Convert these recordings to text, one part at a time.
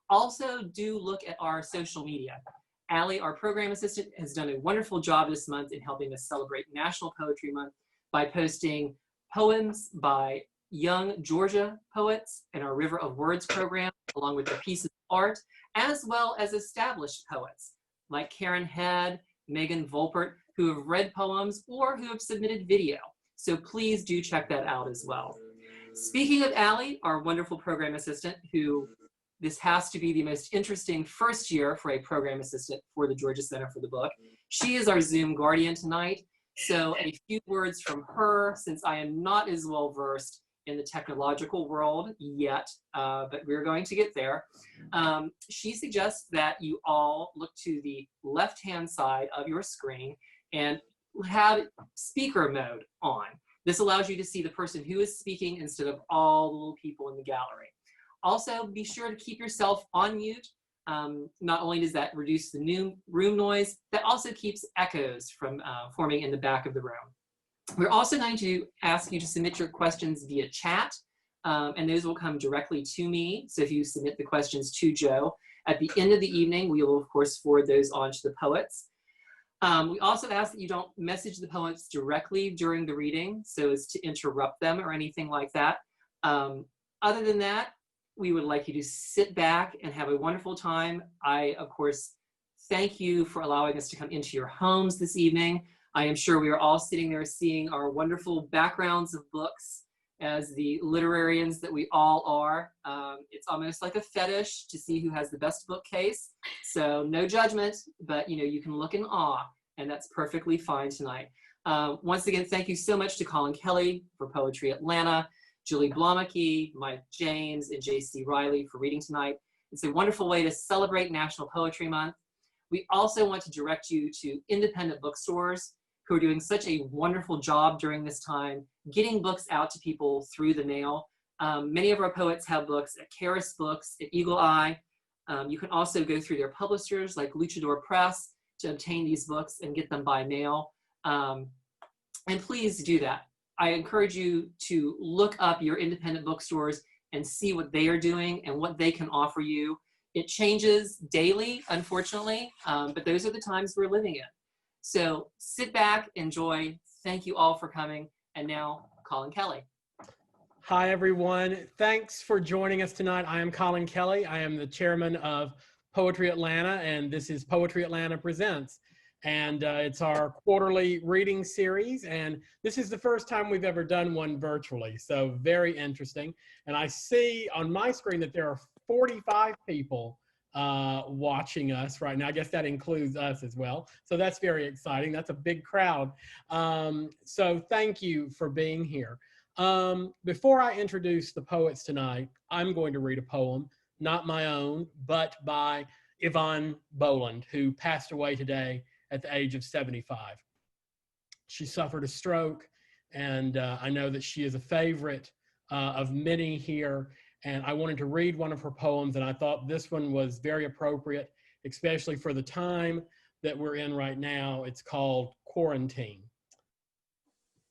Also, do look at our social media. Allie, our program assistant, has done a wonderful job this month in helping us celebrate National Poetry Month by posting poems by young Georgia poets in our River of Words program, along with their pieces of art, as well as established poets like Karen Head, Megan Volpert, who have read poems or who have submitted video. So please do check that out as well. Speaking of Allie, our wonderful program assistant, who this has to be the most interesting first year for a program assistant for the Georgia Center for the Book. She is our Zoom guardian tonight. So a few words from her, since I am not as well versed in the technological world yet, but we're going to get there. She suggests that you all look to the left-hand side of your screen and have speaker mode on. This allows you to see the person who is speaking instead of all the little people in the gallery. Also, be sure to keep yourself on mute. Not only does that reduce the new room noise, that also keeps echoes from forming in the back of the room. We're also going to ask you to submit your questions via chat, and those will come directly to me. So if you submit the questions to Joe, at the end of the evening, we will, of course, forward those on to the poets. We also ask that you don't message the poets directly during the reading so as to interrupt them or anything like that. Other than that, we would like you to sit back and have a wonderful time. I, of course, thank you for allowing us to come into your homes this evening. I am sure we are all sitting there seeing our wonderful backgrounds of books as the literarians that we all are. It's almost like a fetish to see who has the best bookcase. So no judgment, but you can look in awe, and that's perfectly fine tonight. Once again, thank you so much to Collinkelley for Poetry Atlanta, E Bloemeke, Mike James, and J.C. Reilly for reading tonight. It's a wonderful way to celebrate National Poetry Month. We also want to direct you to independent bookstores who are doing such a wonderful job during this time, getting books out to people through the mail. Many of our poets have books at Karis Books, at Eagle Eye. You can also go through their publishers like Luchador Press to obtain these books and get them by mail. And please do that. I encourage you to look up your independent bookstores and see what they are doing and what they can offer you. It changes daily, unfortunately, but those are the times we're living in. So sit back, enjoy. Thank you all for coming. And now, Collinkelley. Hi, everyone. Thanks for joining us tonight. I am Collinkelley. I am the chairman of Poetry Atlanta, and this is Poetry Atlanta Presents. And it's our quarterly reading series, and this is the first time we've ever done one virtually, so very interesting. And I see on my screen that there are 45 people watching us right now. I guess that includes us as well, so that's very exciting. That's a big crowd. So thank you for being here. Before I introduce the poets tonight, I'm going to read a poem, not my own, but by Yvonne Boland, who passed away today at the age of 75. She suffered a stroke, and I know that she is a favorite of many here, and I wanted to read one of her poems, and I thought this one was very appropriate, especially for the time that we're in right now. It's called Quarantine.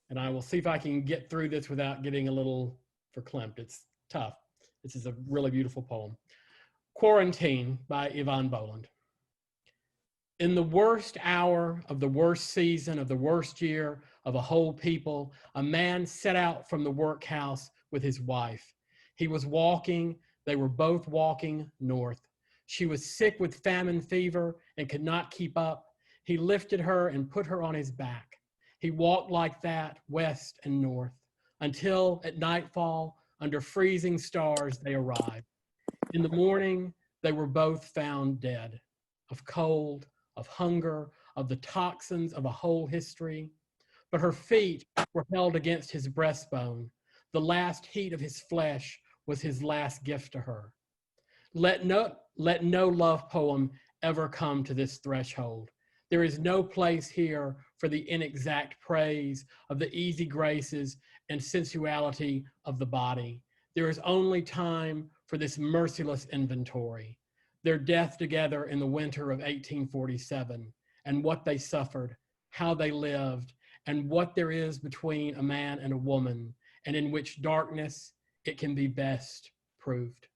And I will see if I can get through this without getting a little verklempt. It's tough. This is a really beautiful poem. Quarantine by Yvonne Boland. In the worst hour of the worst season of the worst year of a whole people, a man set out from the workhouse with his wife. He was walking, they were both walking north. She was sick with famine fever and could not keep up. He lifted her and put her on his back. He walked like that, west and north, until at nightfall, under freezing stars, they arrived. In the morning, they were both found dead, of cold, of hunger, of the toxins of a whole history. But her feet were held against his breastbone. The last heat of his flesh was his last gift to her. Let no love poem ever come to this threshold. There is no place here for the inexact praise of the easy graces and sensuality of the body. There is only time for this merciless inventory. Their death together in the winter of 1847, and what they suffered, how they lived, and what there is between a man and a woman, and in which darkness it can be best proved.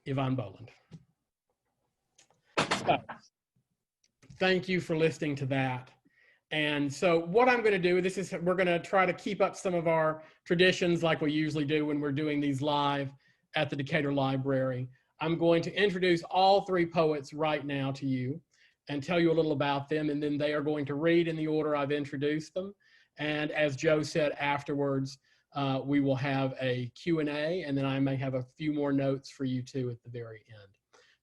Yvonne Boland. So, thank you for listening to that. And so what I'm going to do, we're going to try to keep up some of our traditions like we usually do when we're doing these live at the Decatur Library. I'm going to introduce all three poets right now to you and tell you a little about them, and then they are going to read in the order I've introduced them. And as Joe said, afterwards, we will have a Q&A, and then I may have a few more notes for you too at the very end.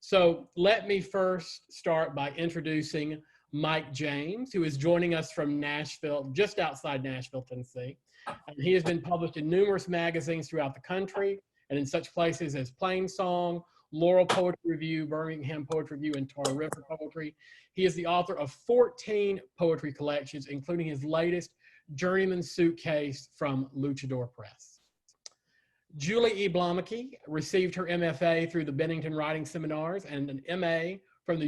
So let me first start by introducing Mike James, who is joining us from Nashville, just outside Nashville, Tennessee. And he has been published in numerous magazines throughout the country and in such places as Plain Song, Laurel Poetry Review, Birmingham Poetry Review, and Tar River Poetry. He is the author of 14 poetry collections, including his latest, Journeyman Suitcase from Luchador Press. Julie E Bloemeke received her MFA through the Bennington Writing Seminars and an MA from the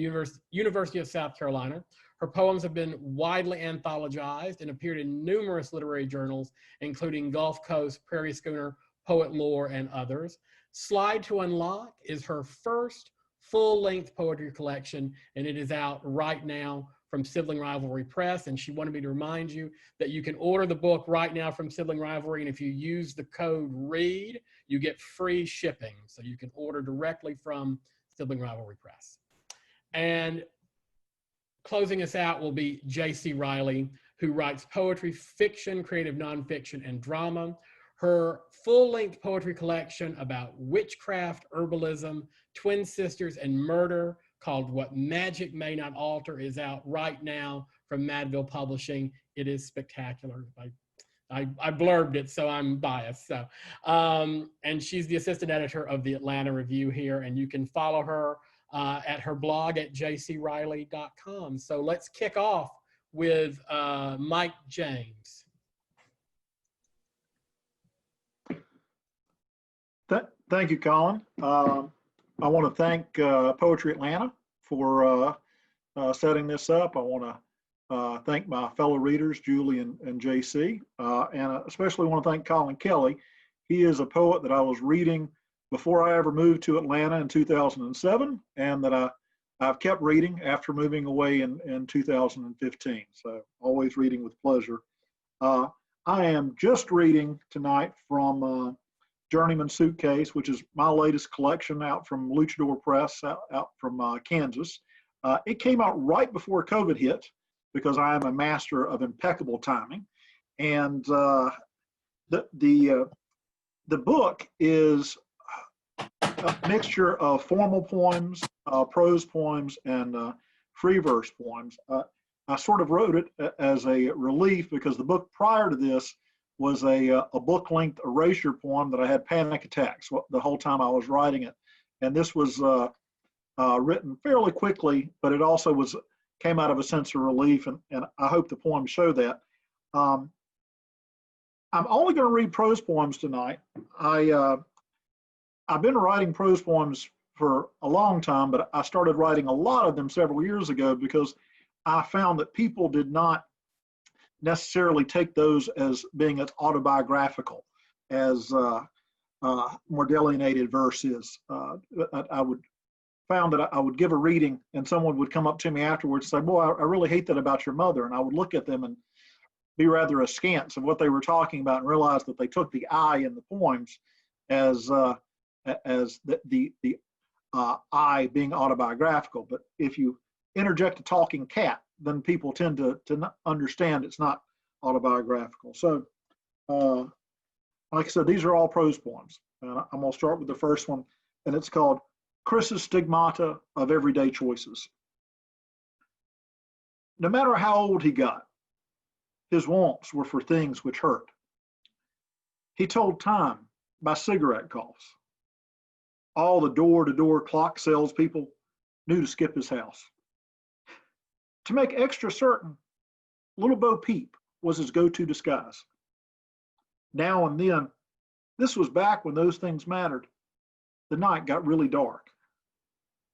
University of South Carolina. Her poems have been widely anthologized and appeared in numerous literary journals, including Gulf Coast, Prairie Schooner, Poet Lore, and others. Slide to Unlock is her first full-length poetry collection, and it is out right now from Sibling Rivalry Press. And she wanted me to remind you that you can order the book right now from Sibling Rivalry, and if you use the code READ, you get free shipping. So you can order directly from Sibling Rivalry Press. And closing us out will be J.C. Reilly, who writes poetry, fiction, creative nonfiction, and drama. Her full-length poetry collection about witchcraft, herbalism, twin sisters, and murder, called What Magic May Not Alter, is out right now from Madville Publishing. It is spectacular. I blurbed it, so I'm biased. So, and she's the assistant editor of the Atlanta Review here, and you can follow her at her blog at jcreilly.com. So let's kick off with Mike James. Thank you, Colin. I want to thank Poetry Atlanta for setting this up. I want to thank my fellow readers, Julie and JC, and I especially want to thank Colin Kelley. He is a poet that I was reading before I ever moved to Atlanta in 2007, and that I've kept reading after moving away in 2015. So always reading with pleasure. I am just reading tonight from Journeyman Suitcase, which is my latest collection out from Luchador Press out from Kansas. It came out right before COVID hit because I am a master of impeccable timing. And the book is a mixture of formal poems, prose poems, and free verse poems. I sort of wrote it as a relief because the book prior to this was a book-length erasure poem that I had panic attacks the whole time I was writing it. And this was written fairly quickly, but it also came out of a sense of relief, and I hope the poems show that. I'm only going to read prose poems tonight. I've been writing prose poems for a long time, but I started writing a lot of them several years ago because I found that people did not necessarily take those as being as autobiographical as more delineated verse is. I found that I would give a reading and someone would come up to me afterwards and say, boy, I really hate that about your mother. And I would look at them and be rather askance of what they were talking about and realize that they took the I in the poems as the I being autobiographical. But if you interject a talking cat, then people tend to not understand it's not autobiographical. So, like I said, these are all prose poems. And I'm going to start with the first one, and it's called Chris's Stigmata of Everyday Choices. No matter how old he got, his wants were for things which hurt. He told time by cigarette coughs. All the door-to-door clock salespeople knew to skip his house. To make extra certain, Little Bo Peep was his go-to disguise. Now and then, this was back when those things mattered, the night got really dark.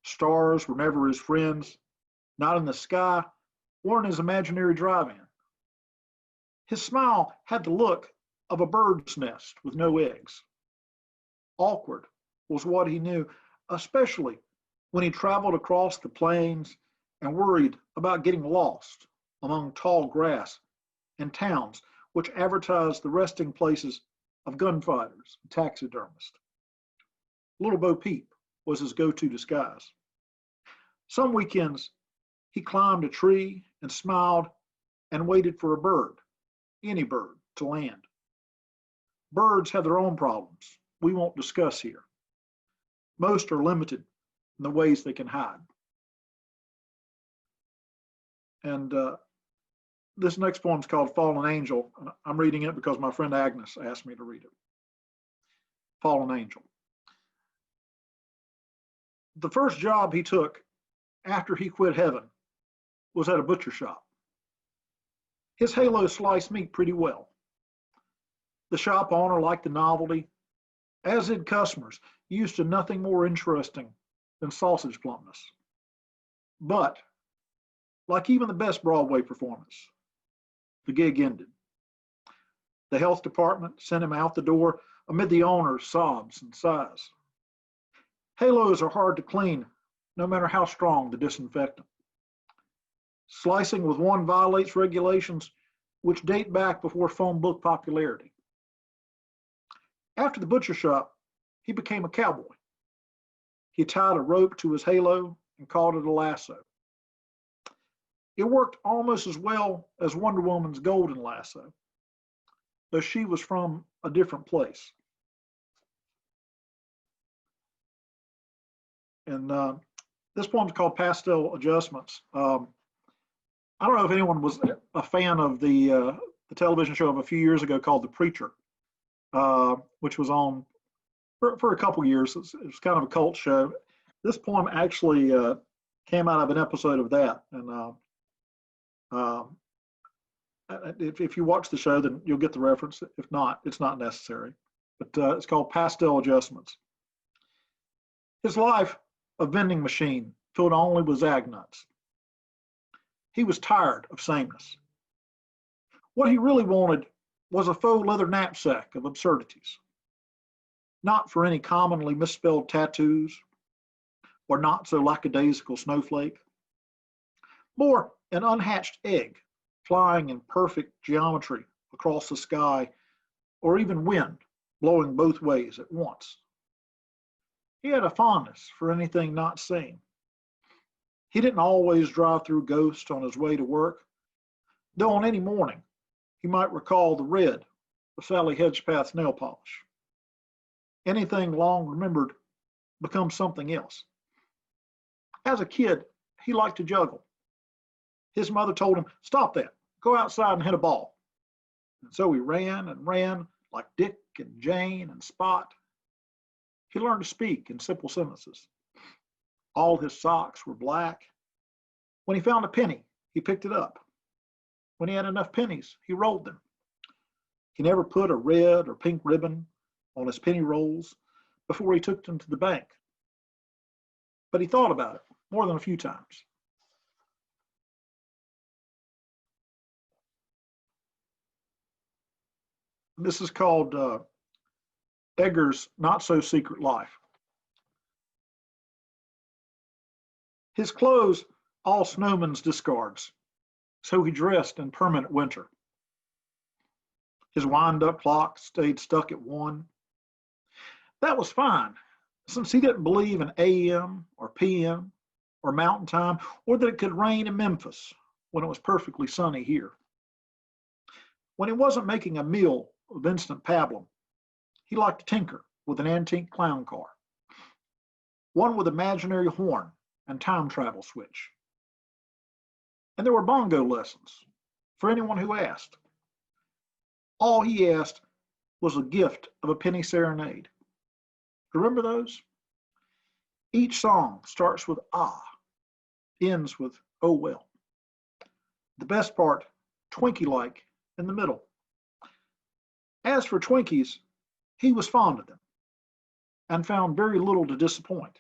Stars were never his friends, not in the sky or in his imaginary drive-in. His smile had the look of a bird's nest with no eggs. Awkward was what he knew especially when he traveled across the plains and worried about getting lost among tall grass and towns which advertised the resting places of gunfighters and taxidermists. Little Bo Peep was his go-to disguise. Some weekends, he climbed a tree and smiled and waited for a bird, any bird, to land. Birds have their own problems we won't discuss here. Most are limited in the ways they can hide. And this next poem is called Fallen Angel. I'm reading it because my friend Agnes asked me to read it. Fallen Angel. The first job he took after he quit heaven was at a butcher shop. His halo sliced meat pretty well. The shop owner liked the novelty, as did customers, used to nothing more interesting than sausage plumpness. But, like even the best Broadway performance, the gig ended. The health department sent him out the door amid the owner's sobs and sighs. Halos are hard to clean, no matter how strong the disinfectant. Slicing with one violates regulations which date back before phone book popularity. After the butcher shop, he became a cowboy. He tied a rope to his halo and called it a lasso. It worked almost as well as Wonder Woman's golden lasso, though she was from a different place. And this poem's called Pastel Adjustments. I don't know if anyone was a fan of the television show of a few years ago called The Preacher, which was on for a couple years. It was kind of a cult show. This poem actually came out of an episode of that. And if you watch the show, then you'll get the reference. If not, it's not necessary. But it's called Pastel Adjustments. His life, a vending machine filled only with zag nuts. He was tired of sameness. What he really wanted was a faux leather knapsack of absurdities. Not for any commonly misspelled tattoos or not so lackadaisical snowflake. More an unhatched egg flying in perfect geometry across the sky, or even wind blowing both ways at once. He had a fondness for anything not seen. He didn't always drive through ghosts on his way to work, though on any morning he might recall the red of Sally Hedgepath's nail polish. Anything long remembered becomes something else. As a kid, he liked to juggle. His mother told him, "Stop that, go outside and hit a ball." And so he ran and ran like Dick and Jane and Spot. He learned to speak in simple sentences. All his socks were black. When he found a penny, he picked it up. When he had enough pennies, he rolled them. He never put a red or pink ribbon on his penny rolls before he took them to the bank. But he thought about it more than a few times. This is called Edgar's Not So Secret Life. His clothes, all snowman's discards, so he dressed in permanent winter. His wind-up clock stayed stuck at 1. That was fine, since he didn't believe in AM or PM or mountain time, or that it could rain in Memphis when it was perfectly sunny here. When he wasn't making a meal of instant pablum, he liked to tinker with an antique clown car, one with imaginary horn and time travel switch. And there were bongo lessons for anyone who asked. All he asked was a gift of a penny serenade. Remember those? Each song starts with ah, ends with oh well. The best part, Twinkie-like, in the middle. As for Twinkies, he was fond of them and found very little to disappoint.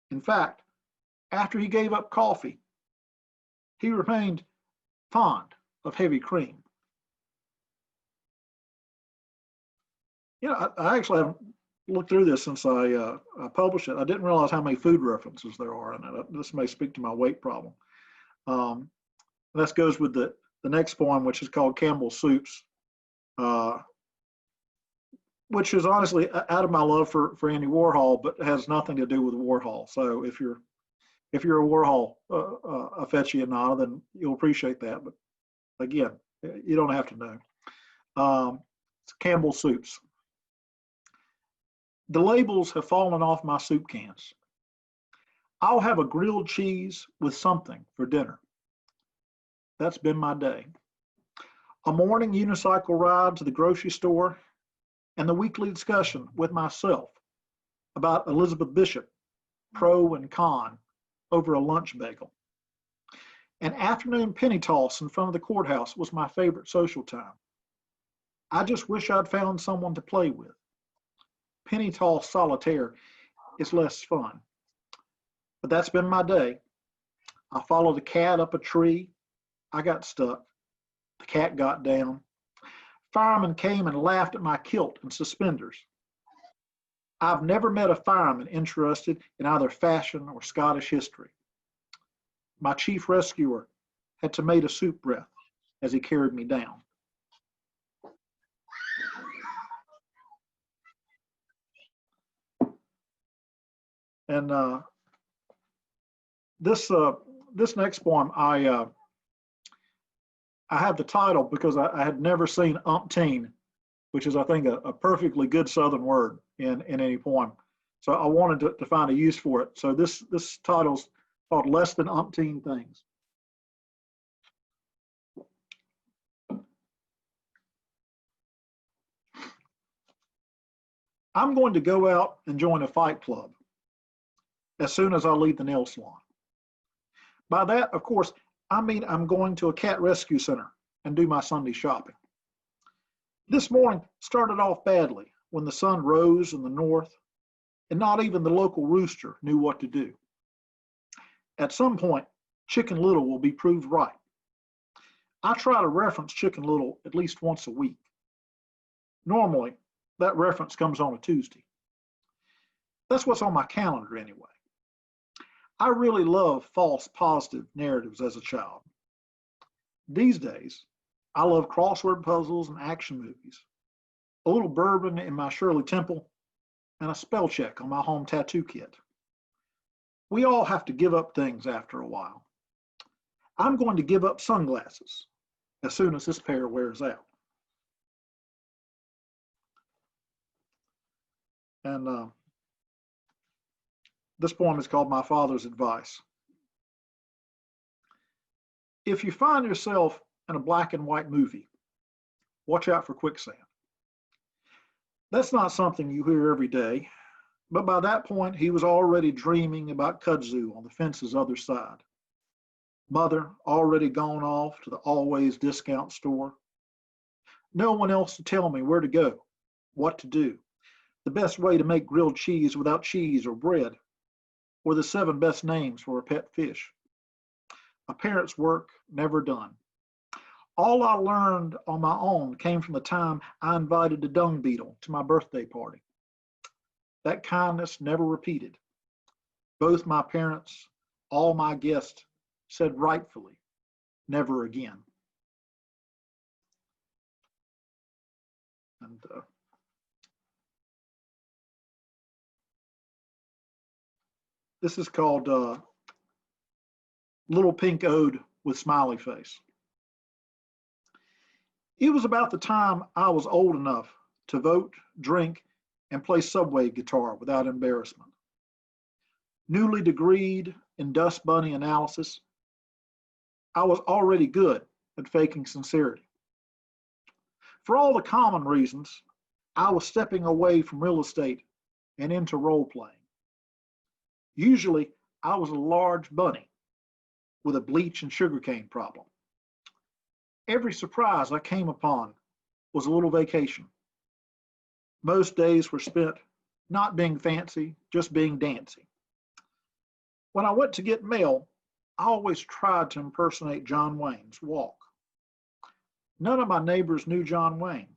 In fact, after he gave up coffee, he remained fond of heavy cream. You know, I actually haven't looked through this since I published it. I didn't realize how many food references there are in it. This may speak to my weight problem. This goes with the next poem, which is called Campbell's Soups, which is honestly out of my love for Andy Warhol, but has nothing to do with Warhol. So if you're a Warhol aficionado, then you'll appreciate that. But again, you don't have to know. It's Campbell's Soups. The labels have fallen off my soup cans. I'll have a grilled cheese with something for dinner. That's been my day. A morning unicycle ride to the grocery store and the weekly discussion with myself about Elizabeth Bishop, pro and con, over a lunch bagel. An afternoon penny toss in front of the courthouse was my favorite social time. I just wish I'd found someone to play with. Penny toss solitaire is less fun. But that's been my day. I followed a cat up a tree. I got stuck. The cat got down. Firemen came and laughed at my kilt and suspenders. I've never met a fireman interested in either fashion or Scottish history. My chief rescuer had tomato soup breath as he carried me down. And this next poem, I have the title because I had never seen umpteen, which is, I think, a perfectly good Southern word in any poem. So I wanted to find a use for it. So this title's called Less Than Umpteen Things. I'm going to go out and join a fight club as soon as I leave the nail salon. By that, of course, I mean I'm going to a cat rescue center and do my Sunday shopping. This morning started off badly when the sun rose in the north and not even the local rooster knew what to do. At some point, Chicken Little will be proved right. I try to reference Chicken Little at least once a week. Normally, that reference comes on a Tuesday. That's what's on my calendar anyway. I really love false positive narratives as a child. These days, I love crossword puzzles and action movies, a little bourbon in my Shirley Temple, and a spell check on my home tattoo kit. We all have to give up things after a while. I'm going to give up sunglasses as soon as this pair wears out. And this poem is called My Father's Advice. If you find yourself in a black and white movie, watch out for quicksand. That's not something you hear every day, but by that point, he was already dreaming about kudzu on the fence's other side. Mother already gone off to the Always discount store. No one else to tell me where to go, what to do, the best way to make grilled cheese without cheese or bread, or the 7 best names for a pet fish. A parent's work never done. All I learned on my own came from the time I invited the dung beetle to my birthday party. That kindness never repeated. Both my parents, all my guests, said rightfully, never again. And this is called Little Pink Ode with Smiley Face. It was about the time I was old enough to vote, drink, and play subway guitar without embarrassment. Newly degreed in dust bunny analysis, I was already good at faking sincerity. For all the common reasons, I was stepping away from real estate and into role playing. Usually, I was a large bunny with a bleach and sugarcane problem. Every surprise I came upon was a little vacation. Most days were spent not being fancy, just being dancy. When I went to get mail, I always tried to impersonate John Wayne's walk. None of my neighbors knew John Wayne.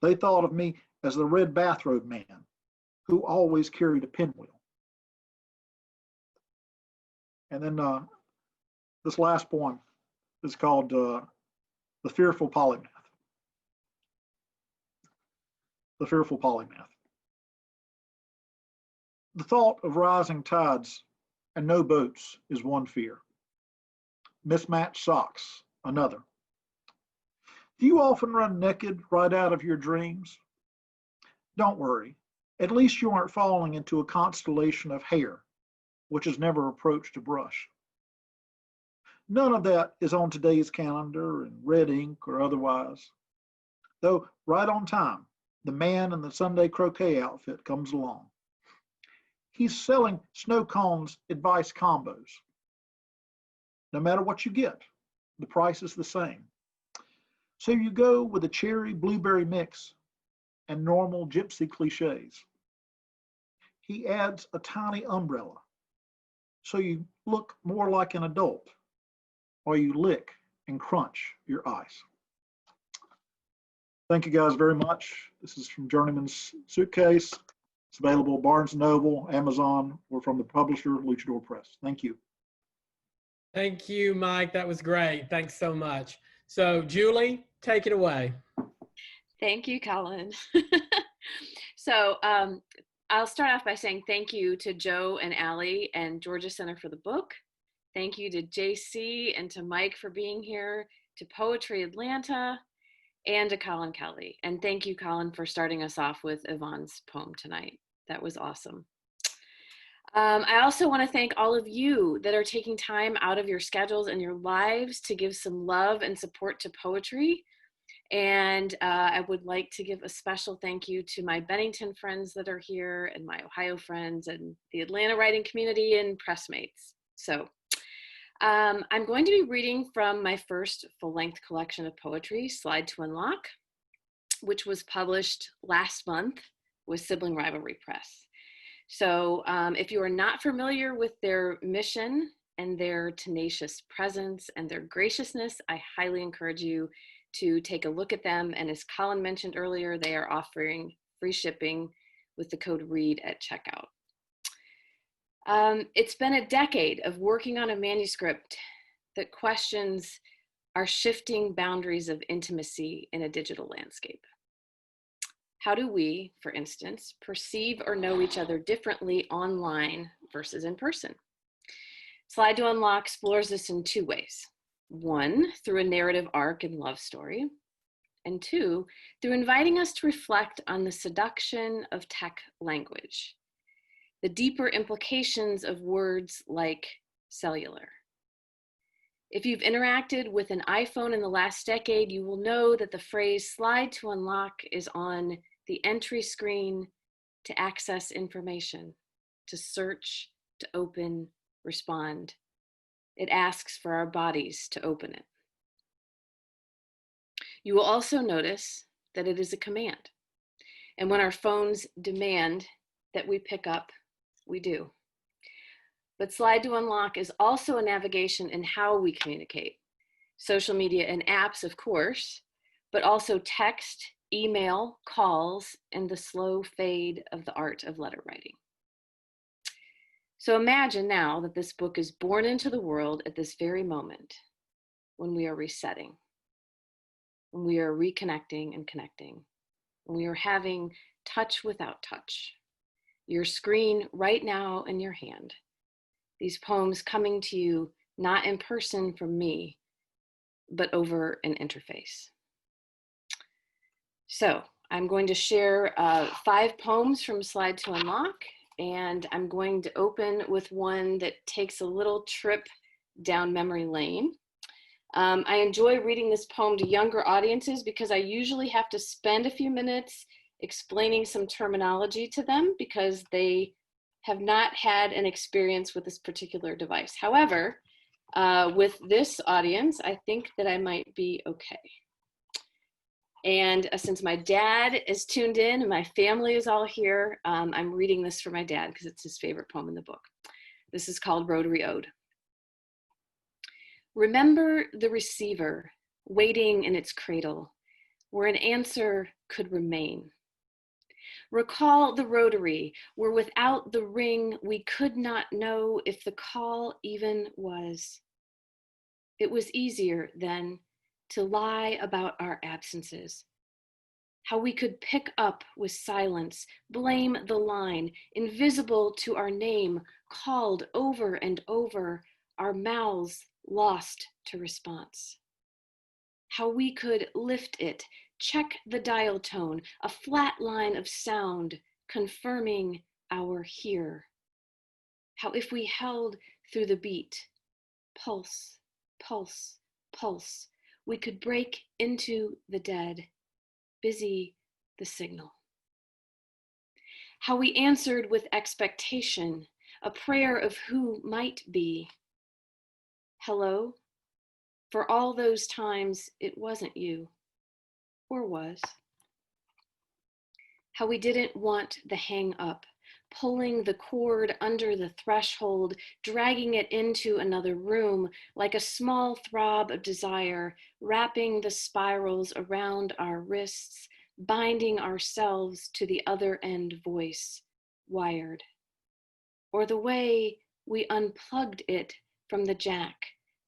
They thought of me as the red bathrobe man who always carried a pinwheel. And then this last poem is called The Fearful Polymath. The Fearful Polymath. The thought of rising tides and no boats is one fear. Mismatched socks, another. Do you often run naked right out of your dreams? Don't worry. At least you aren't falling into a constellation of hair, which has never approached a brush. None of that is on today's calendar in red ink or otherwise. Though right on time, the man in the Sunday croquet outfit comes along. He's selling snow cones advice combos. No matter what you get, the price is the same. So you go with a cherry blueberry mix and normal gypsy cliches. He adds a tiny umbrella, so you look more like an adult, while you lick and crunch your ice. Thank you guys very much. This is from Journeyman's Suitcase. It's available at Barnes & Noble, Amazon, or from the publisher, Luchador Press. Thank you. Thank you, Mike. That was great. Thanks so much. So, Julie, take it away. Thank you, Colin. So I'll start off by saying thank you to Joe and Allie and Georgia Center for the book. Thank you to JC and to Mike for being here, to Poetry Atlanta, and to Colin Kelley. And thank you, Colin, for starting us off with Yvonne's poem tonight. That was awesome. I also want to thank all of you that are taking time out of your schedules and your lives to give some love and support to poetry. And I would like to give a special thank you to my Bennington friends that are here and my Ohio friends and the Atlanta writing community and pressmates. So I'm going to be reading from my first full-length collection of poetry, Slide to Unlock, which was published last month with Sibling Rivalry Press. So if you are not familiar with their mission and their tenacious presence and their graciousness, I highly encourage you to take a look at them. And as Colin mentioned earlier, they are offering free shipping with the code READ at checkout. It's been a decade of working on a manuscript that questions our shifting boundaries of intimacy in a digital landscape. How do we, for instance, perceive or know each other differently online versus in person? Slide to Unlock explores this in two ways. One, through a narrative arc and love story. And two, through inviting us to reflect on the seduction of tech language, the deeper implications of words like cellular. If you've interacted with an iPhone in the last decade, you will know that the phrase slide to unlock is on the entry screen to access information, to search, to open, respond. It asks for our bodies to open it. You will also notice that it is a command. And when our phones demand that we pick up, we do. But Slide to Unlock is also a navigation in how we communicate. Social media and apps, of course, but also text, email, calls, and the slow fade of the art of letter writing. So imagine now that this book is born into the world at this very moment when we are resetting, when we are reconnecting and connecting, when we are having touch without touch. Your screen right now in your hand. These poems coming to you not in person from me, but over an interface. So I'm going to share 5 poems from Slide to Unlock, and I'm going to open with one that takes a little trip down memory lane. I enjoy reading this poem to younger audiences because I usually have to spend a few minutes explaining some terminology to them because they have not had an experience with this particular device. However, with this audience, I think that I might be okay. And since my dad is tuned in and my family is all here, I'm reading this for my dad because it's his favorite poem in the book. This is called Rotary Ode. Remember the receiver waiting in its cradle where an answer could remain. Recall the rotary, where without the ring, we could not know if the call even was. It was easier then to lie about our absences. How we could pick up with silence, blame the line, invisible to our name, called over and over, our mouths lost to response. How we could lift it, check the dial tone, a flat line of sound confirming our here. How if we held through the beat, pulse, pulse, pulse, we could break into the dead, busy the signal. How we answered with expectation, a prayer of who might be. Hello? For all those times it wasn't you, or was. How we didn't want the hang up, pulling the cord under the threshold, dragging it into another room like a small throb of desire, wrapping the spirals around our wrists, binding ourselves to the other end voice, wired. Or the way we unplugged it from the jack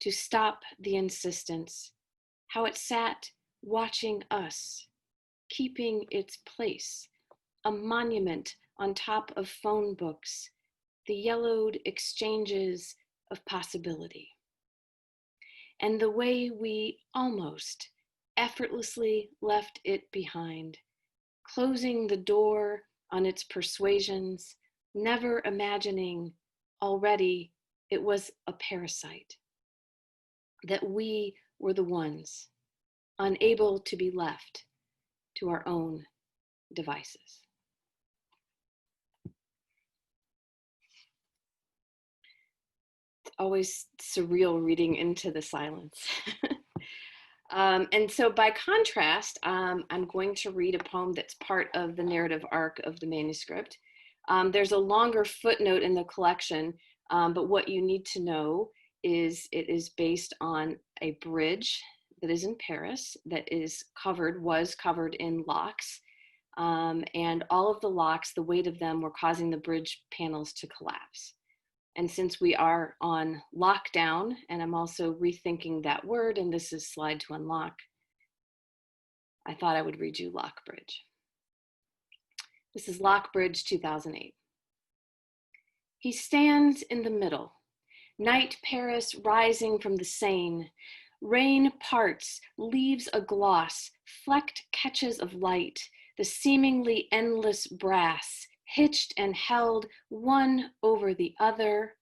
to stop the insistence, how it sat watching us, keeping its place, a monument on top of phone books, the yellowed exchanges of possibility. And the way we almost effortlessly left it behind, closing the door on its persuasions, never imagining already it was a parasite, that we were the ones unable to be left to our own devices. It's always surreal reading into the silence. And so by contrast, I'm going to read a poem that's part of the narrative arc of the manuscript. There's a longer footnote in the collection, but what you need to know is it is based on a bridge that is in Paris that was covered in locks. And all of the locks, the weight of them were causing the bridge panels to collapse. And since we are on lockdown, and I'm also rethinking that word, and this is slide to unlock, I thought I would read you Lock Bridge. This is Lock Bridge 2008. He stands in the middle, night Paris rising from the Seine. Rain parts, leaves a gloss, flecked catches of light, the seemingly endless brass, hitched and held one over the other.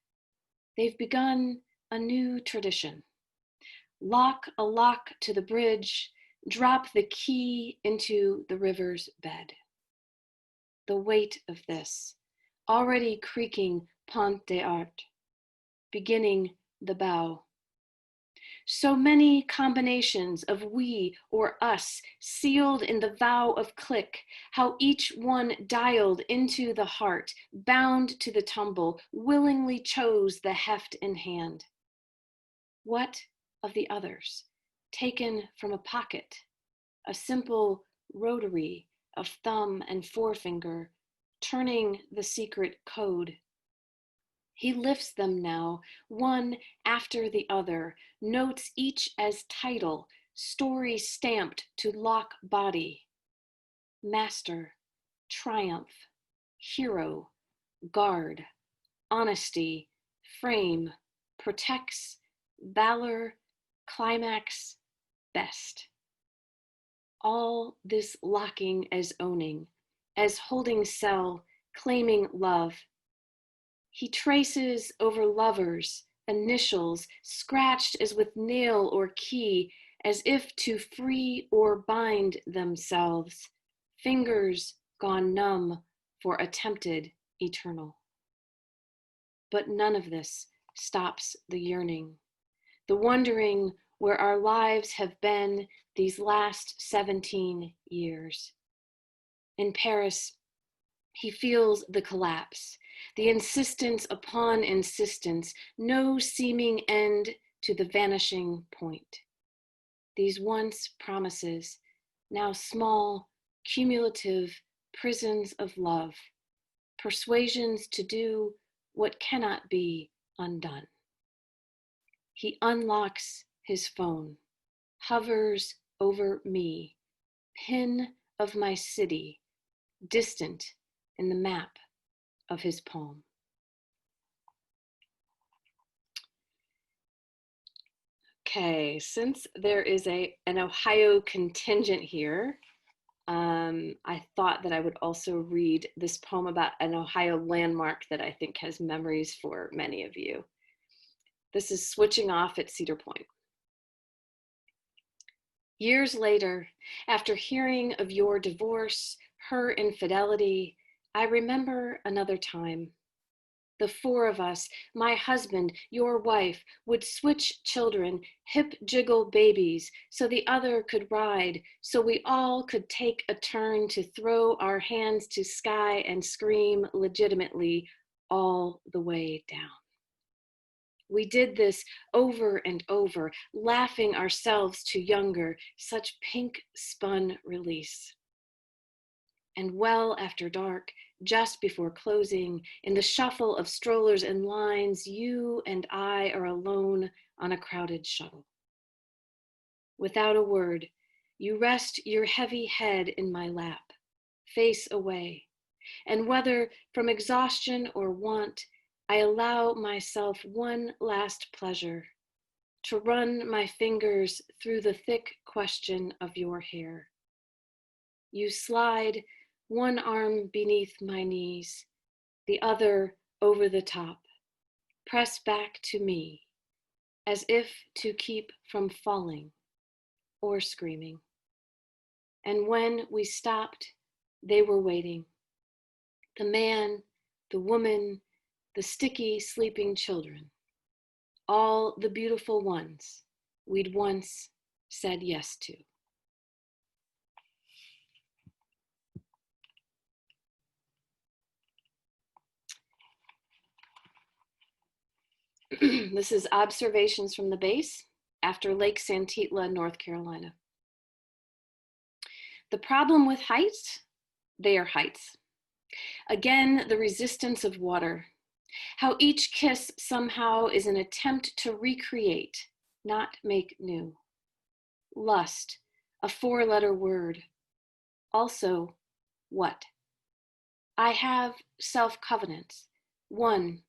They've begun a new tradition. Lock a lock to the bridge, drop the key into the river's bed. The weight of this, already creaking Pont des Arts, beginning the bow. So many combinations of we or us sealed in the vow of click, how each one dialed into the heart, bound to the tumble, willingly chose the heft in hand. What of the others, taken from a pocket, a simple rotary of thumb and forefinger, turning the secret code? He lifts them now, one after the other, notes each as title, story stamped to lock body. Master, triumph, hero, guard, honesty, frame, protects, valor, climax, best. All this locking as owning, as holding cell, claiming love. He traces over lovers, initials, scratched as with nail or key, as if to free or bind themselves, fingers gone numb for attempted eternal. But none of this stops the yearning, the wondering where our lives have been these last 17 years. In Paris, he feels the collapse, the insistence upon insistence, no seeming end to the vanishing point. These once promises, now small, cumulative, prisons of love, persuasions to do what cannot be undone. He unlocks his phone, hovers over me, pin of my city, distant in the map of his poem. Okay, since there is an Ohio contingent here, I thought that I would also read this poem about an Ohio landmark that I think has memories for many of you. This is Switching Off at Cedar Point. Years later, after hearing of your divorce, her infidelity, I remember another time. The four of us, my husband, your wife, would switch children, hip jiggle babies, so the other could ride, so we all could take a turn to throw our hands to sky and scream legitimately all the way down. We did this over and over, laughing ourselves to younger, such pink spun release. And well after dark, just before closing, in the shuffle of strollers and lines, you and I are alone on a crowded shuttle. Without a word, you rest your heavy head in my lap, face away, and whether from exhaustion or want, I allow myself one last pleasure, to run my fingers through the thick question of your hair. You slide one arm beneath my knees, the other over the top, press back to me, as if to keep from falling or screaming. And when we stopped, they were waiting. The man, the woman, the sticky sleeping children, all the beautiful ones we'd once said yes to. This is Observations from the Base after Lake Santitla, North Carolina. The problem with heights, they are heights. Again, the resistance of water. How each kiss somehow is an attempt to recreate, not make new. Lust, a four-letter word. Also, what? I have self-covenants. One,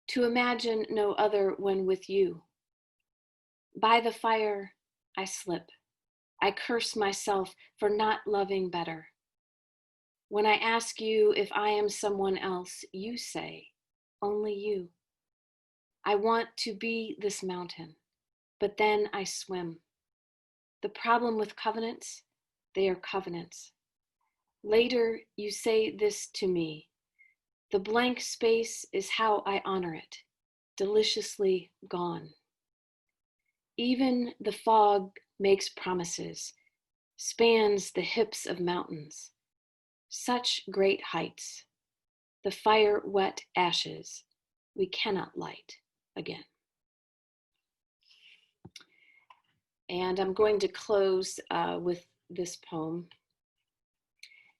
to imagine no other when with you. By the fire, I slip. I curse myself for not loving better. When I ask you if I am someone else, you say, only you. I want to be this mountain, but then I swim. The problem with covenants, they are covenants. Later, you say this to me. The blank space is how I honor it, deliciously gone. Even the fog makes promises, spans the hips of mountains. Such great heights, the fire-wet ashes we cannot light again. And I'm going to close with this poem.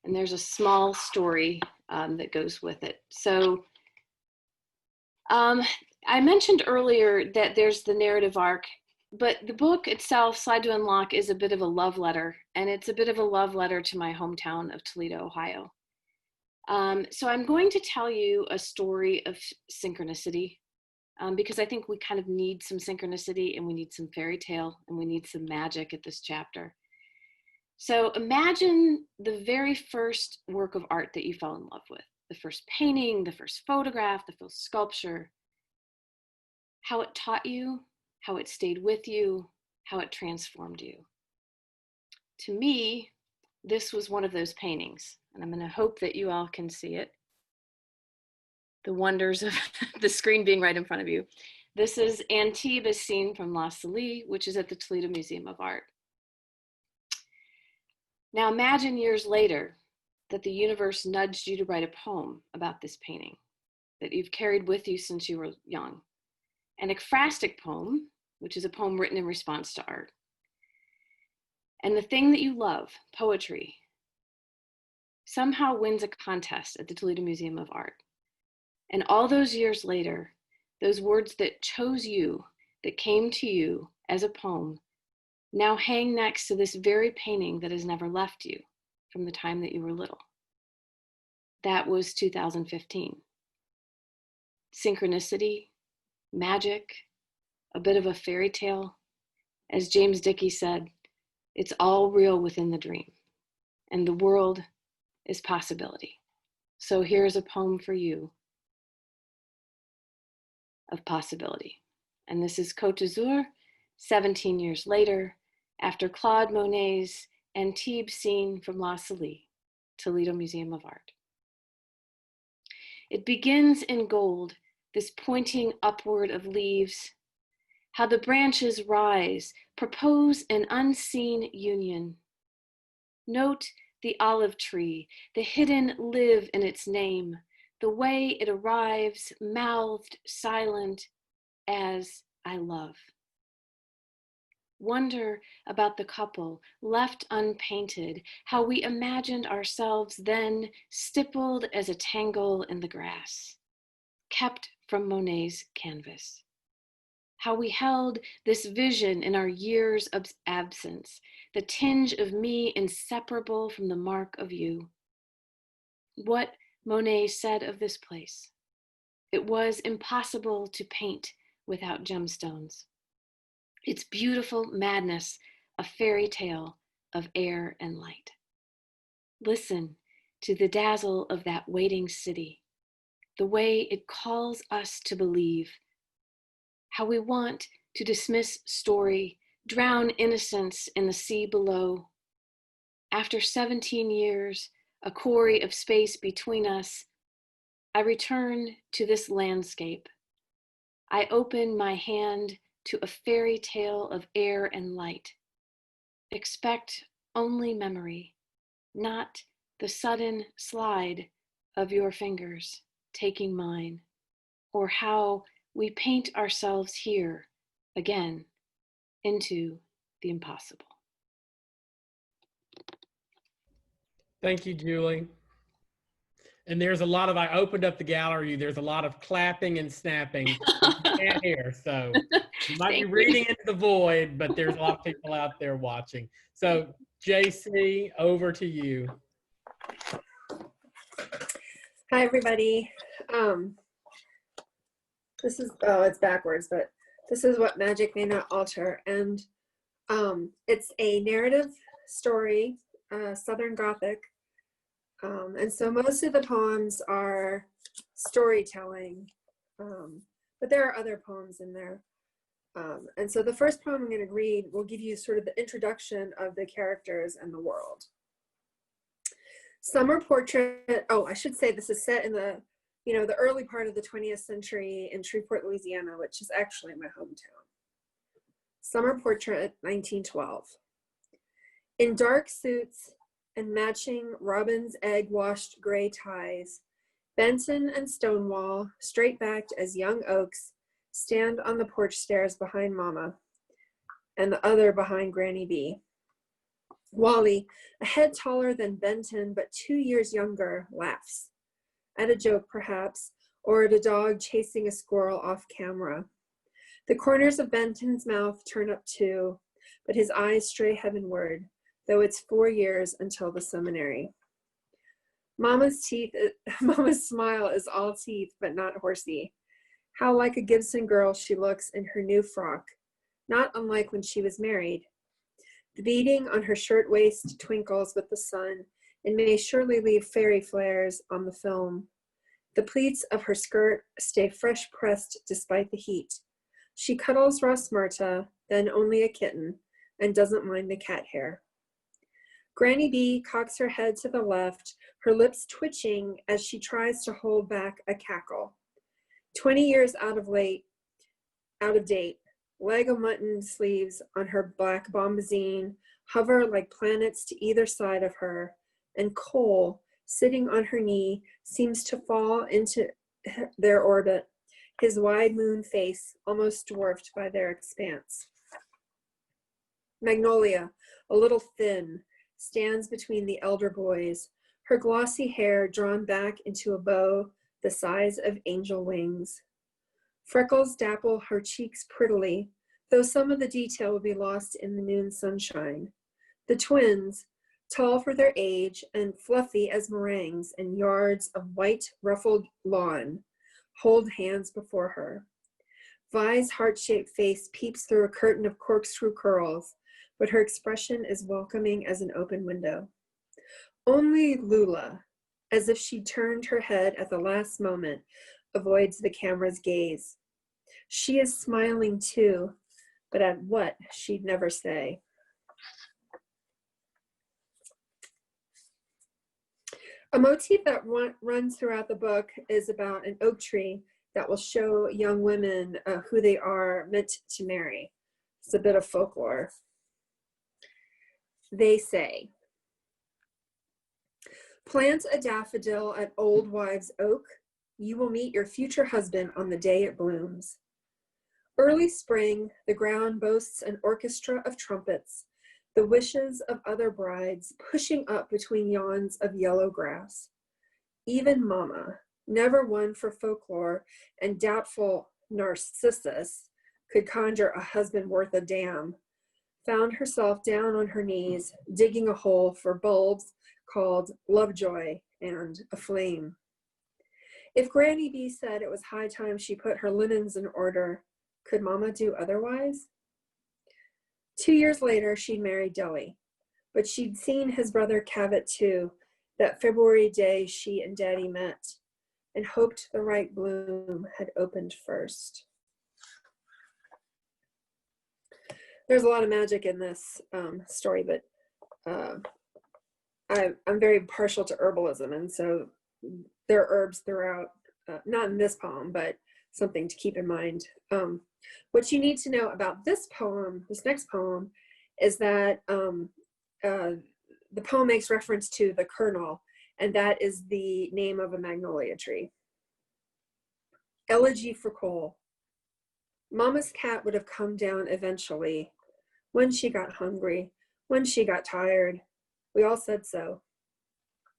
And there's a small story that goes with it. So I mentioned earlier that there's the narrative arc, but the book itself, Slide to Unlock, is a bit of a love letter, and it's a bit of a love letter to my hometown of Toledo, Ohio. So I'm going to tell you a story of synchronicity, because I think we kind of need some synchronicity, and we need some fairy tale, and we need some magic at this chapter. So imagine the very first work of art that you fell in love with, the first painting, the first photograph, the first sculpture, how it taught you, how it stayed with you, how it transformed you. To me, this was one of those paintings, and I'm going to hope that you all can see it. The wonders of the screen being right in front of you. This is Antibes, a scene from La Salle, which is at the Toledo Museum of Art. Now imagine years later that the universe nudged you to write a poem about this painting that you've carried with you since you were young. An ekphrastic poem, which is a poem written in response to art. And the thing that you love, poetry, somehow wins a contest at the Toledo Museum of Art. And all those years later, those words that chose you, that came to you as a poem, now hang next to this very painting that has never left you from the time that you were little. That was 2015. Synchronicity, magic, a bit of a fairy tale. As James Dickey said, it's all real within the dream, and the world is possibility. So here's a poem for you of possibility. And this is Côte d'Azur, 17 years later, after Claude Monet's Antibes scene from La Salie, Toledo Museum of Art. It begins in gold, this pointing upward of leaves, how the branches rise, propose an unseen union. Note the olive tree, the hidden live in its name, the way it arrives, mouthed, silent, as I love. Wonder about the couple, left unpainted, how we imagined ourselves then stippled as a tangle in the grass, kept from Monet's canvas. How we held this vision in our years of absence, the tinge of me inseparable from the mark of you. What Monet said of this place: it was impossible to paint without gemstones. Its beautiful madness, a fairy tale of air and light. Listen to the dazzle of that waiting city, the way it calls us to believe, how we want to dismiss story, drown innocence in the sea below. After 17 years, a quarry of space between us, I return to this landscape. I open my hand to a fairy tale of air and light. Expect only memory, not the sudden slide of your fingers taking mine, or how we paint ourselves here again into the impossible. Thank you, Julie. And there's a lot of, I opened up the gallery, there's a lot of clapping and snapping. You can't hear, so you might be reading into the void, but there's a lot of people out there watching. So JC, over to you. Hi, everybody. This is, oh, it's backwards, but this is What Magic May Not Alter. And it's a narrative story, Southern Gothic. And so most of the poems are storytelling, but there are other poems in there. And so the first poem I'm going to read will give you sort of the introduction of the characters and the world. Summer Portrait, oh, I should say this is set in the, the early part of the 20th century in Shreveport, Louisiana, which is actually my hometown. Summer Portrait, 1912. In dark suits and matching robin's egg-washed gray ties, Benton and Stonewall, straight-backed as young oaks, stand on the porch stairs behind Mama, and the other behind Granny B. Wally, a head taller than Benton but 2 years younger, laughs. At a joke, perhaps, or at a dog chasing a squirrel off camera. The corners of Benton's mouth turn up too, but his eyes stray heavenward, though it's 4 years until the seminary. Mama's smile is all teeth, but not horsey. How like a Gibson girl she looks in her new frock, not unlike when she was married. The beading on her shirtwaist twinkles with the sun and may surely leave fairy flares on the film. The pleats of her skirt stay fresh pressed despite the heat. She cuddles Ross Marta, then only a kitten, and doesn't mind the cat hair. Granny B cocks her head to the left, her lips twitching as she tries to hold back a cackle. 20 years out of date, leg of mutton sleeves on her black bombazine hover like planets to either side of her, and Cole, sitting on her knee, seems to fall into their orbit, his wide moon face almost dwarfed by their expanse. Magnolia, a little thin, stands between the elder boys, her glossy hair drawn back into a bow the size of angel wings. Freckles dapple her cheeks prettily, though some of the detail will be lost in the noon sunshine. The twins, tall for their age and fluffy as meringues in yards of white ruffled lawn, hold hands before her. Vi's heart-shaped face peeps through a curtain of corkscrew curls, but her expression is welcoming as an open window. Only Lula, as if she turned her head at the last moment, avoids the camera's gaze. She is smiling too, but at what she'd never say. A motif that runs throughout the book is about an oak tree that will show young women who they are meant to marry. It's a bit of folklore. They say, plant a daffodil at Old Wives' Oak. You will meet your future husband on the day it blooms. Early spring, the ground boasts an orchestra of trumpets, the wishes of other brides pushing up between yawns of yellow grass. Even Mama, never one for folklore and doubtful Narcissus could conjure a husband worth a damn, found herself down on her knees, digging a hole for bulbs called Lovejoy and Aflame. If Granny B said it was high time she put her linens in order, could Mama do otherwise? 2 years later, she'd married Deli, but she'd seen his brother Cavett too, that February day she and Daddy met, and hoped the right bloom had opened first. There's a lot of magic in this story, but I'm very partial to herbalism, and so there are herbs throughout, not in this poem, but something to keep in mind. What you need to know about this poem, this next poem, is that the poem makes reference to the kernel, and that is the name of a magnolia tree. Elegy for Coal. Mama's cat would have come down eventually, when she got hungry, when she got tired. We all said so.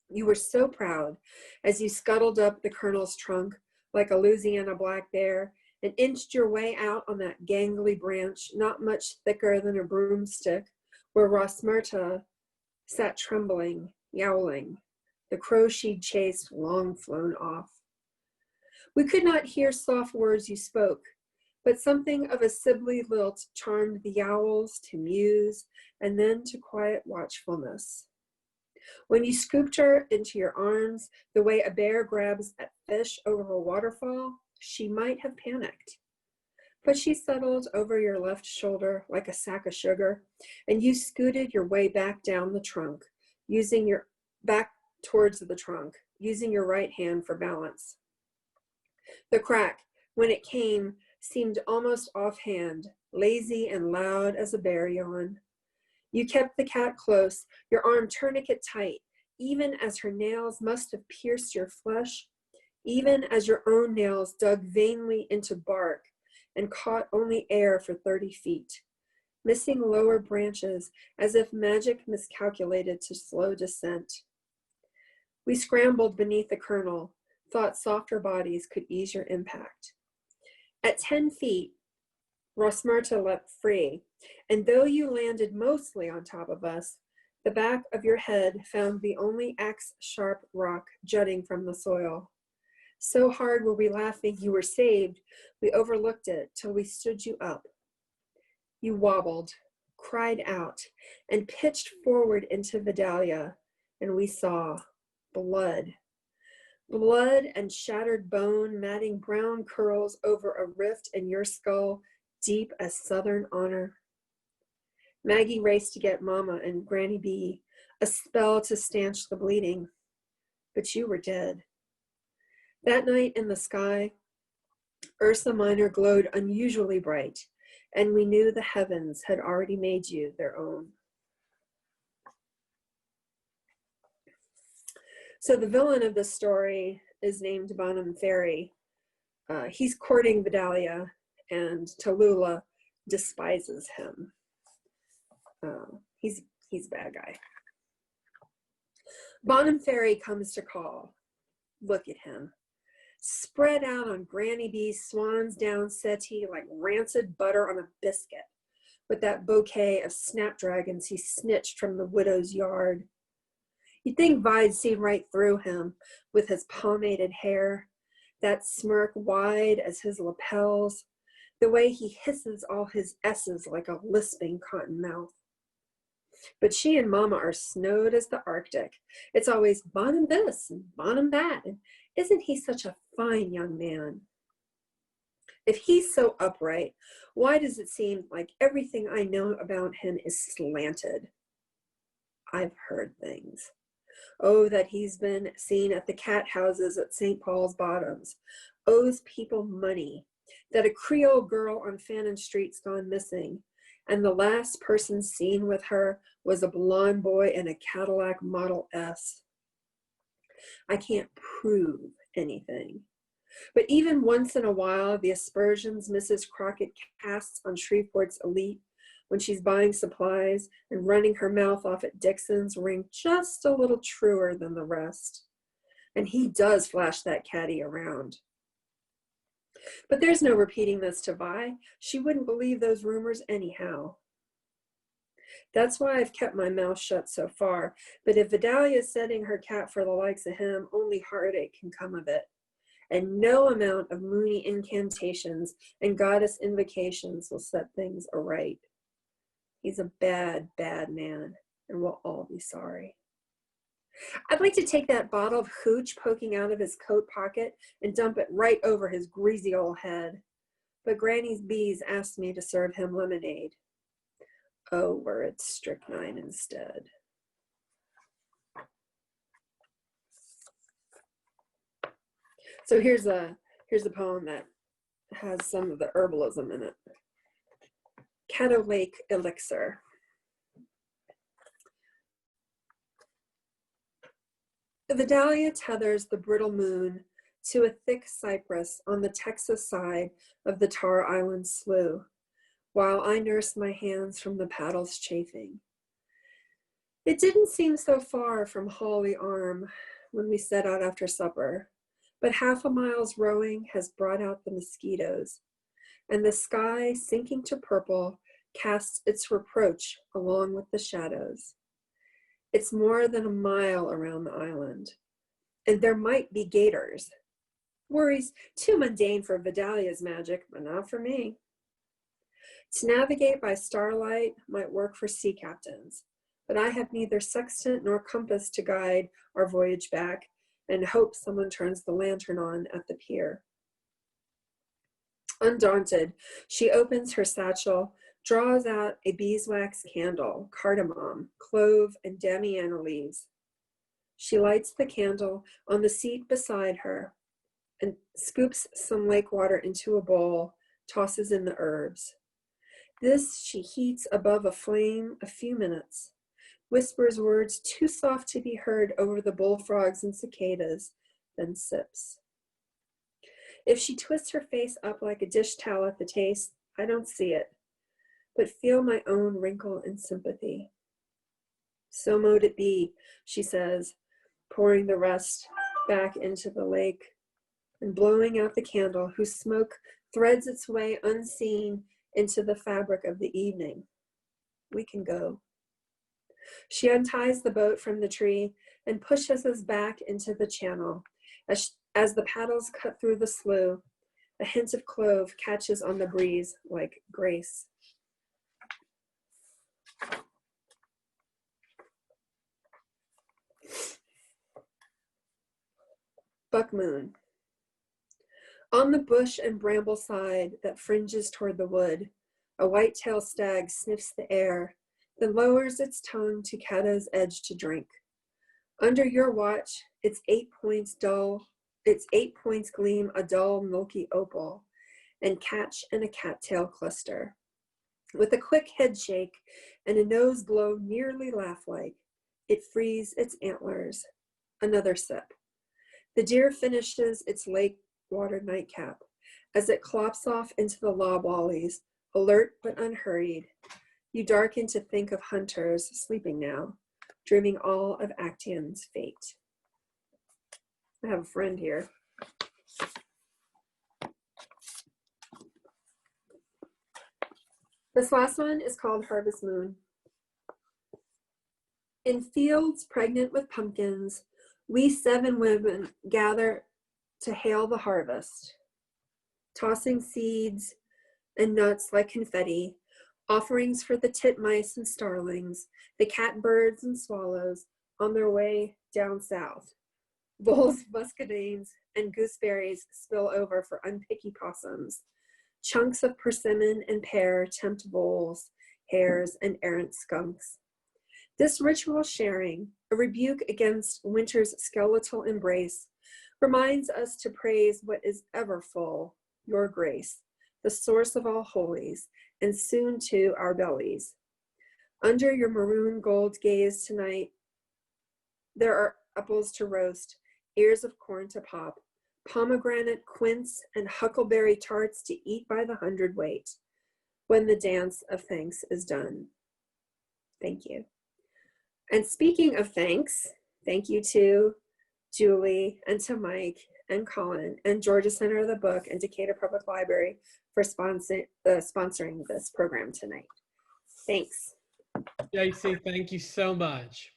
You were so proud as you scuttled up the colonel's trunk like a Louisiana black bear and inched your way out on that gangly branch, not much thicker than a broomstick, where Rosmerta sat trembling, yowling, the crow she'd chased long flown off. We could not hear soft words you spoke, but something of a Sibley lilt charmed the owls to muse and then to quiet watchfulness. When you scooped her into your arms, the way a bear grabs at fish over a waterfall, she might have panicked. But she settled over your left shoulder like a sack of sugar, and you scooted your way back down the trunk, using your back towards the trunk, using your right hand for balance. The crack, when it came, seemed almost offhand, lazy and loud as a bear yawn. You kept the cat close, your arm tourniquet tight, even as her nails must have pierced your flesh, even as your own nails dug vainly into bark and caught only air for 30 feet, missing lower branches as if magic miscalculated to slow descent. We scrambled beneath the kernel, thought softer bodies could ease your impact. At 10 feet, Rosmerta leapt free, and though you landed mostly on top of us, the back of your head found the only axe-sharp rock jutting from the soil. So hard were we laughing you were saved, we overlooked it till we stood you up. You wobbled, cried out, and pitched forward into Vidalia, and we saw blood. Blood and shattered bone matting brown curls over a rift in your skull, deep as Southern honor. Maggie raced to get Mama and Granny B, a spell to stanch the bleeding, but you were dead. That night in the sky, Ursa Minor glowed unusually bright, and we knew the heavens had already made you their own. So the villain of this story is named Bonham Ferry. He's courting Vidalia, and Tallulah despises him. He's a bad guy. Bonham Ferry comes to call. Look at him, spread out on Granny B's swan's down settee like rancid butter on a biscuit, with that bouquet of snapdragons he snitched from the widow's yard. You'd think Vi'd seen right through him with his pomaded hair, that smirk wide as his lapels, the way he hisses all his S's like a lisping cotton mouth. But she and Mama are snowed as the Arctic. It's always Bonham this and Bonham that, and isn't he such a fine young man? If he's so upright, why does it seem like everything I know about him is slanted? I've heard things. Oh, that he's been seen at the cat houses at St. Paul's Bottoms, owes people money, that a Creole girl on Fannin Street's gone missing, and the last person seen with her was a blonde boy in a Cadillac Model S. I can't prove anything. But even once in a while, the aspersions Mrs. Crockett casts on Shreveport's elite when she's buying supplies and running her mouth off at Dixon's ring just a little truer than the rest. And he does flash that caddy around. But there's no repeating this to Vi. She wouldn't believe those rumors anyhow. That's why I've kept my mouth shut so far. But if Vidalia's setting her cap for the likes of him, only heartache can come of it. And no amount of moony incantations and goddess invocations will set things aright. He's a bad, bad man, and we'll all be sorry. I'd like to take that bottle of hooch poking out of his coat pocket and dump it right over his greasy old head. But Granny's bees asked me to serve him lemonade. Oh, were it strychnine instead. So here's a poem that has some of the herbalism in it. Caddo Lake Elixir. The Vidalia tethers the brittle moon to a thick cypress on the Texas side of the Tar Island slough, while I nurse my hands from the paddles chafing. It didn't seem so far from Hawley Arm when we set out after supper, but half a mile's rowing has brought out the mosquitoes, and the sky, sinking to purple, casts its reproach along with the shadows. It's more than a mile around the island, and there might be gators. Worries too mundane for Vidalia's magic, but not for me. To navigate by starlight might work for sea captains, but I have neither sextant nor compass to guide our voyage back, and hope someone turns the lantern on at the pier. Undaunted, she opens her satchel, draws out a beeswax candle, cardamom, clove, and damiana leaves. She lights the candle on the seat beside her and scoops some lake water into a bowl, tosses in the herbs. This she heats above a flame a few minutes, whispers words too soft to be heard over the bullfrogs and cicadas, then sips. If she twists her face up like a dish towel at the taste, I don't see it, but feel my own wrinkle in sympathy. So mote it be, she says, pouring the rest back into the lake and blowing out the candle, whose smoke threads its way unseen into the fabric of the evening. We can go. She unties the boat from the tree and pushes us back into the channel. As the paddles cut through the slough, a hint of clove catches on the breeze like grace. Buckmoon. On the bush and bramble side that fringes toward the wood, a white-tailed stag sniffs the air, then lowers its tongue to Caddo's edge to drink. Under your watch, its 8 points gleam a dull, milky opal, and catch in a cattail cluster. With a quick head shake and a nose blow nearly laugh-like, it frees its antlers. Another sip. The deer finishes its lake water nightcap as it clops off into the loblollies, alert but unhurried. You darken to think of hunters sleeping now, dreaming all of Actaeon's fate. I have a friend here. This last one is called Harvest Moon. In fields pregnant with pumpkins, we 7 women gather to hail the harvest, tossing seeds and nuts like confetti, offerings for the titmice and starlings, the catbirds and swallows on their way down south. Bowls of muscadines and gooseberries spill over for unpicky possums. Chunks of persimmon and pear tempt voles, hares, and errant skunks. This ritual sharing, a rebuke against winter's skeletal embrace, reminds us to praise what is ever full, your grace, the source of all holies, and soon to our bellies. Under your maroon gold gaze tonight, there are apples to roast, ears of corn to pop, pomegranate, quince, and huckleberry tarts to eat by the hundredweight when the dance of thanks is done. Thank you. And speaking of thanks, thank you to Julie and to Mike and Colin and Georgia Center of the Book and Decatur Public Library for sponsoring this program tonight. Thanks. JC, thank you so much.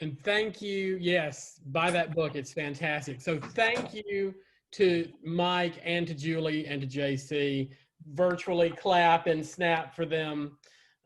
And thank you, yes, buy that book, it's fantastic. So thank you to Mike and to Julie and to JC. Virtually clap and snap for them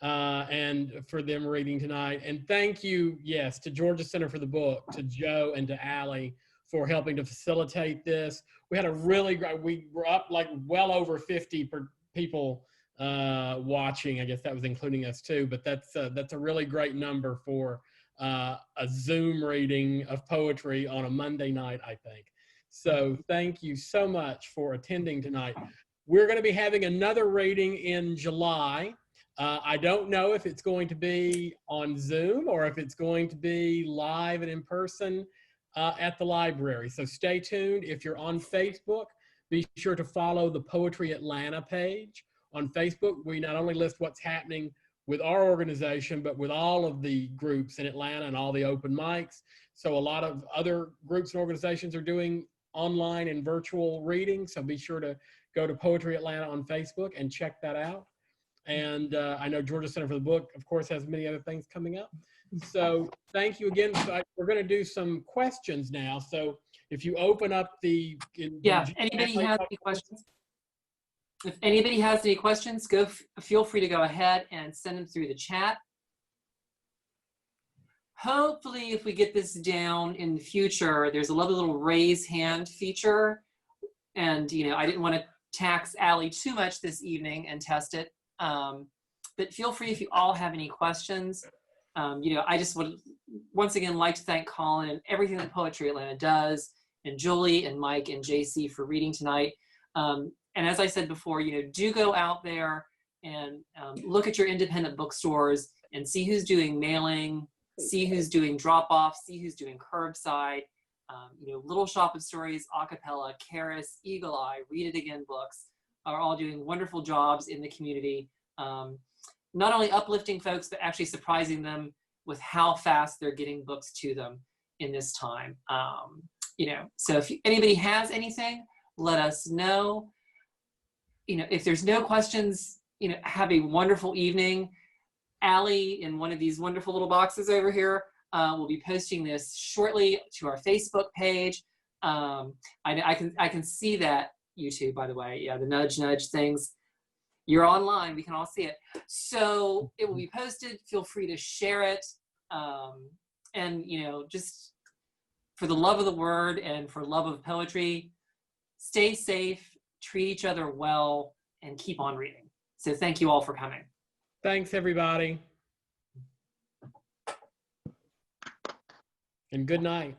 and for them reading tonight. And thank you, yes, to Georgia Center for the Book, to Joe and to Allie for helping to facilitate this. We had a really great, we were up like well over 50 people watching. I guess that was including us too, but that's a really great number for a Zoom reading of poetry on a Monday night, I think. So thank you so much for attending tonight. We're going to be having another reading in July. I don't know if it's going to be on Zoom or if it's going to be live and in person at the library. So stay tuned. If you're on Facebook, be sure to follow the Poetry Atlanta page. On Facebook, we not only list what's happening with our organization, but with all of the groups in Atlanta and all the open mics. So a lot of other groups and organizations are doing online and virtual reading. So be sure to go to Poetry Atlanta on Facebook and check that out. And I know Georgia Center for the Book, of course, has many other things coming up. So thank you again. So we're going to do some questions now. So if you open up the... Yeah, anybody has any questions? If anybody has any questions, feel free to go ahead and send them through the chat. Hopefully, if we get this down in the future, there's a lovely little raise hand feature. And, you know, I didn't want to tax Allie too much this evening and test it. But feel free if you all have any questions. You know, I just would once again like to thank Colin and everything that Poetry Atlanta does, and Julie and Mike and JC for reading tonight. And as I said before, you know, do go out there and look at your independent bookstores and see who's doing mailing, see who's doing drop-off, see who's doing curbside. You know, Little Shop of Stories, Acapella, Karis, Eagle Eye, Read It Again books are all doing wonderful jobs in the community. Not only uplifting folks, but actually surprising them with how fast they're getting books to them in this time. You know, so if anybody has anything, let us know. You know, if there's no questions, you know, have a wonderful evening. Allie, in one of these wonderful little boxes over here, will be posting this shortly to our Facebook page. I can see that, YouTube, by the way. Yeah, the nudge things. You're online, we can all see it. So it will be posted. Feel free to share it. And, you know, just for the love of the word and for love of poetry, stay safe, treat each other well, and keep on reading. So thank you all for coming. Thanks, everybody. And good night.